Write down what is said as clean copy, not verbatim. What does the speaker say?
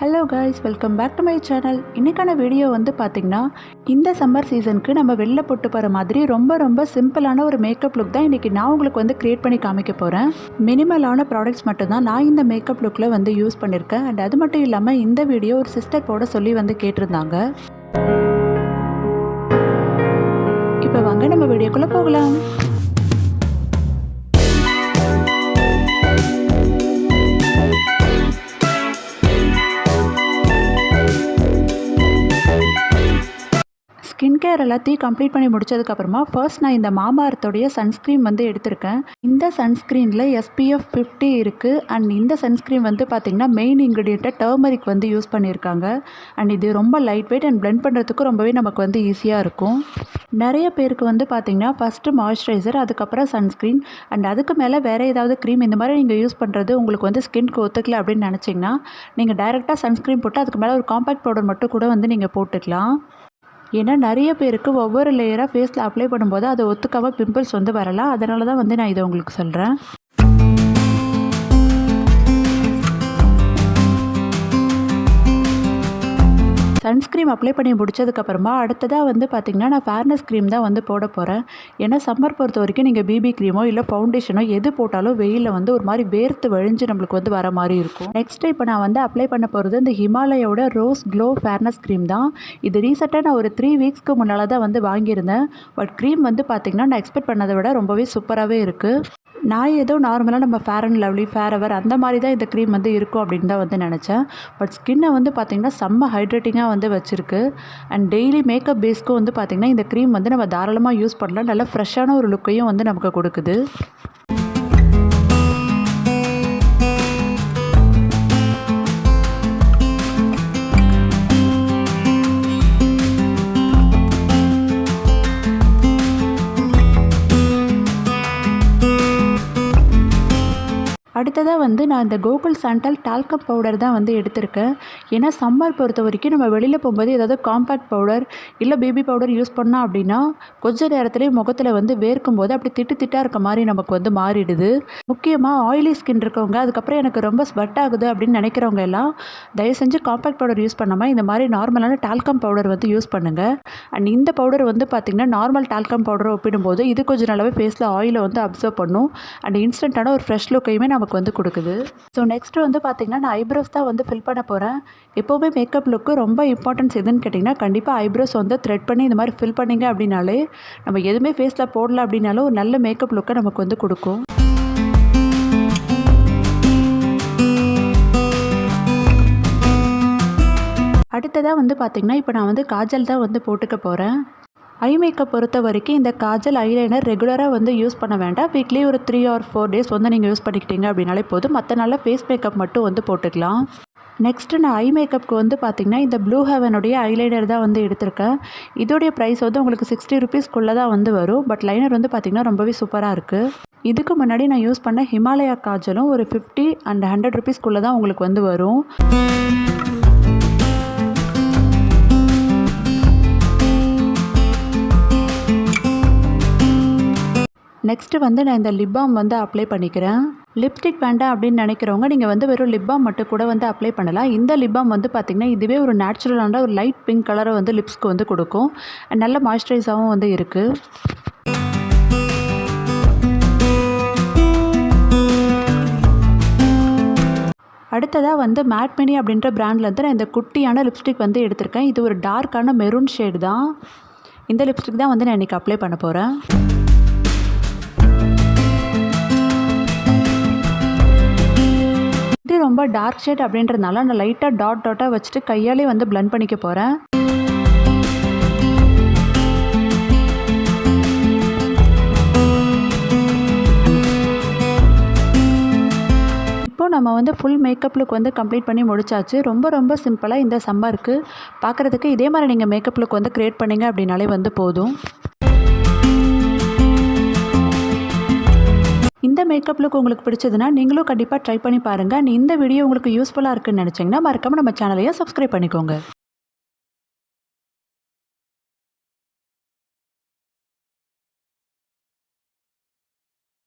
Hello guys, welcome back to my channel. இன்றைக்கான video வந்து பார்த்திங்கன்னா, இந்த சம்மர் சீசனுக்கு நம்ம வெளில போட்டு போகிற மாதிரி ரொம்ப சிம்பிளான ஒரு மேக்கப் லுக் தான் இன்றைக்கி நான் உங்களுக்கு வந்து க்ரியேட் பண்ணி காமிக்க போகிறேன். மினிமலான ப்ராடக்ட்ஸ் மட்டும்தான் நான் இந்த மேக்கப் லுக்கில் வந்து யூஸ் பண்ணியிருக்கேன். அண்ட் அது மட்டும் இல்லாமல் இந்த வீடியோ ஒரு சிஸ்டர் போட சொல்லி வந்து கேட்டிருந்தாங்க. இப்போ வாங்க நம்ம வீடியோக்குள்ளே போகலாம். ஸ்கின் கேர் எல்லாத்தையும் கம்ப்ளீட் பண்ணி முடிச்சதுக்கப்புறமா ஃபர்ஸ்ட் நான் இந்த மாமாஅர்த்தோடைய சன்ஸ்க்ரீன் வந்து எடுத்திருக்கேன். இந்த சன்ஸ்க்ரீனில் SPF 50 இருக்குது. அண்ட் இந்த சன்ஸ்க்ரீன் வந்து பார்த்திங்கன்னா மெயின் இன்க்ரீடியண்ட்டை டர்மரிக் வந்து யூஸ் பண்ணியிருக்காங்க. அண்ட் இது ரொம்ப லைட் வெயிட் அண்ட் பிளெண்ட் பண்ணுறதுக்கு ரொம்பவே நமக்கு வந்து ஈஸியாக இருக்கும். நிறைய பேருக்கு வந்து பார்த்திங்கன்னா ஃபஸ்ட்டு மாய்ஸ்சரைசர், அதுக்கப்புறம் சன்ஸ்க்ரீன் அண்ட் அதுக்கு மேலே வேறு ஏதாவது க்ரீம் இந்த மாதிரி நீங்கள் யூஸ் பண்ணுறது உங்களுக்கு வந்து ஸ்கின்க்கு ஒத்துக்கல அப்படின்னு நினச்சிங்கன்னா நீங்கள் டைரெக்டாக சன்ஸ்க்ரீன் போட்டு அதுக்கு மேலே ஒரு காம்பேக்ட் பவுடர் மட்டும் கூட வந்து நீங்கள் போட்டுக்கலாம். ஏன்னா நிறைய பேருக்கு ஒவ்வொரு லேயராக ஃபேஸில் அப்ளை பண்ணும்போது அதை ஒத்துக்காமல் பிம்பிள்ஸ் வந்து வரலாம். அதனால தான் வந்து நான் இதை உங்களுக்கு சொல்கிறேன். சன்ஸ்க்ரீம் அப்ளை பண்ணி முடிச்சதுக்கப்புறமா அடுத்ததாக வந்து பார்த்திங்கன்னா நான் ஃபேர்னஸ் க்ரீம் தான் வந்து போட போகிறேன். ஏன்னா சம்மர் பொறுத்த வரைக்கும் நீங்கள் பிபி க்ரீமோ இல்லை ஃபவுண்டேஷனோ எது போட்டாலும் வெயிலில் வந்து ஒரு மாதிரி வேர்த்து வழிஞ்சு நம்மளுக்கு வந்து வர மாதிரி இருக்கும். நெக்ஸ்ட்டு இப்போ நான் வந்து அப்ளை பண்ண போகிறது இந்த ஹிமாலயோட ரோஸ் க்ளோ ஃபேர்னஸ் க்ரீம் தான். இது ரீசெண்டாக நான் ஒரு 3 வீக்ஸ்க்கு முன்னால் தான் வந்து வாங்கியிருந்தேன். பட் க்ரீம் வந்து பார்த்திங்கன்னா நான் எக்ஸ்பெக்ட் பண்ணதை விட ரொம்பவே சூப்பராகவே இருக்குது. நான் ஏதோ நார்மலாக நம்ம ஃபேர் அண்ட் லவ்லி, ஃபேர் எவர் அந்த மாதிரி தான் இந்த க்ரீம் வந்து இருக்கும் அப்படின்னு தான் வந்து நினச்சேன். பட் ஸ்கின்னை வந்து பார்த்திங்கன்னா செம்ம ஹைட்ரேட்டிங்காக வந்து வச்சுருக்கு. அண்ட் டெய்லி மேக்கப் பேஸ்க்கும் வந்து பார்த்திங்கன்னா இந்த க்ரீம் வந்து நம்ம தாராளமாக யூஸ் பண்ணலாம். நல்லா ஃப்ரெஷ்ஷான ஒரு லுக்கையும் வந்து நமக்கு கொடுக்குது. அடுத்ததாக வந்து நான் இந்த கோகுல் சாண்டல் டால்கம் பவுடர் தான் வந்து எடுத்திருக்கேன். ஏன்னா சம்மர் பொறுத்த வரைக்கும் நம்ம வெளியில் போகும்போது ஏதாவது காம்பேக்ட் பவுடர் இல்லை பேபி பவுடர் யூஸ் பண்ணோம் அப்படின்னா கொஞ்ச நேரத்துலேயே முகத்தில் வந்து வேர்க்கும் போது அப்படி திட்டாக இருக்க மாதிரி நமக்கு வந்து மாறிடுது. முக்கியமாக ஆயிலி ஸ்கின் இருக்கவங்க, அதுக்கப்புறம் எனக்கு ரொம்ப ஸ்வெட் ஆகுது அப்படின்னு நினைக்கிறவங்க எல்லாம் தயவு செஞ்சு காம்பேக்ட் பவுடர் யூஸ் பண்ணாமல் இந்த மாதிரி நார்மலான டால்கம் பவுடர் வந்து யூஸ் பண்ணுங்கள். அண்ட் இந்த பவுடர் வந்து பார்த்திங்கன்னா நார்மல் டால்கம் பவுடரை ஒப்பிடும்போது இது கொஞ்சம் நல்லாவே ஃபேஸில் ஆயிலை வந்து அப்சர்வ் பண்ணும். அண்ட் இன்ஸ்டண்ட்டான ஒரு ஃப்ரெஷ் லுக்கையுமே நமக்கு வந்து கொடுக்குது. ஸோ நெக்ஸ்ட்டு வந்து பார்த்திங்கன்னா நான் ஐப்ரோஸ் தான் வந்து ஃபில் பண்ண போகிறேன். எப்போவுமே மேக்கப் லுக்கு ரொம்ப இம்பார்ட்டன்ஸ் எதுன்னு கேட்டிங்கன்னா கண்டிப்பாக ஐப்ரோஸ் வந்து த்ரெட் பண்ணி இந்த மாதிரி ஃபில் பண்ணிங்க அப்படின்னாலே நம்ம எதுவுமே ஃபேஸில் போடல அப்படின்னாலும் ஒரு நல்ல மேக்கப் லுக்கை நமக்கு வந்து கொடுக்கும். அடுத்ததாக வந்து பார்த்திங்கன்னா இப்போ நான் வந்து காஜல் தான் வந்து போட்டுக்க போகிறேன். ஐ மேக்கப் பொறுத்த வரைக்கும் இந்த காஜல் ஐலைனர் ரெகுலராக வந்து யூஸ் பண்ண வேண்டாம். வீக்லி ஒரு 3 or 4 டேஸ் வந்து நீங்கள் யூஸ் பண்ணிக்கிட்டீங்க அப்படின்னாலே போதும். மற்ற நாளில் ஃபேஸ் மேக்கப் மட்டும் வந்து போட்டுக்கலாம். நெக்ஸ்ட்டு நான் ஐ மேக்கப்புக்கு வந்து பார்த்திங்கன்னா இந்த ப்ளூ ஹெவனுடைய ஐலைனர் தான் வந்து எடுத்திருக்கேன். இதோடைய ப்ரைஸ் வந்து உங்களுக்கு 60 rupeesக்குள்ளே தான் வந்து வரும். பட் லைனர் வந்து பார்த்திங்கன்னா ரொம்பவே சூப்பராக இருக்குது. இதுக்கு முன்னாடி நான் யூஸ் பண்ண ஹிமாலயா காஜலும் ஒரு 50 and 100 rupeesக்குள்ளே தான் உங்களுக்கு வந்து வரும். நெக்ஸ்ட்டு வந்து நான் இந்த லிப் பாம் வந்து அப்ளை பண்ணிக்கிறேன். லிப்ஸ்டிக் வேண்டாம் அப்படின்னு நினைக்கிறவங்க நீங்கள் வந்து வெறும் லிப் பாம் மட்டும் கூட வந்து அப்ளை பண்ணலாம். இந்த லிப் பாம் வந்து பார்த்திங்கன்னா இதுவே ஒரு நேச்சுரலான ஒரு லைட் பிங்க் கலரை வந்து லிப்ஸ்க்கு வந்து கொடுக்கும். நல்ல மாய்ஸ்சரைஸாகவும் வந்து இருக்குது. அடுத்ததாக வந்து மேட் மினி அப்படின்ற பிராண்ட்லேருந்து நான் இந்த குட்டியான லிப்ஸ்டிக் வந்து எடுத்திருக்கேன். இது ஒரு டார்க்கான மெரூன் ஷேடு தான். இந்த லிப்ஸ்டிக் தான் வந்து நான் இன்றைக்கி அப்ளை பண்ண போகிறேன். ரொம்ப டார்க் ஷேட் அப்படின்றதுனால நான் லைட்டாக டாட்டாக வச்சுட்டு கையாலே வந்து பிளெண்ட் பண்ணிக்க போகிறேன். இப்போ நம்ம வந்து ஃபுல் மேக்கப் லுக் வந்து கம்ப்ளீட் பண்ணி முடிச்சாச்சு. ரொம்ப சிம்பிளாக இந்த சம்மருக்கு பார்க்குறதுக்கு இதே மாதிரி நீங்கள் மேக்கப் லுக் வந்து க்ரியேட் பண்ணிங்க அப்படின்னாலே வந்து போதும். இந்த மேக்கப் லுக் உங்களுக்கு பிடிச்சதுன்னா நீங்களும் கண்டிப்பாக ட்ரை பண்ணி பாருங்கள். இந்த வீடியோ உங்களுக்கு யூஸ்ஃபுல்லாக இருக்குன்னு நினச்சிங்கன்னா மறக்காமல் நம்ம சேனலையும் சப்ஸ்கிரைப் பண்ணிக்கோங்க.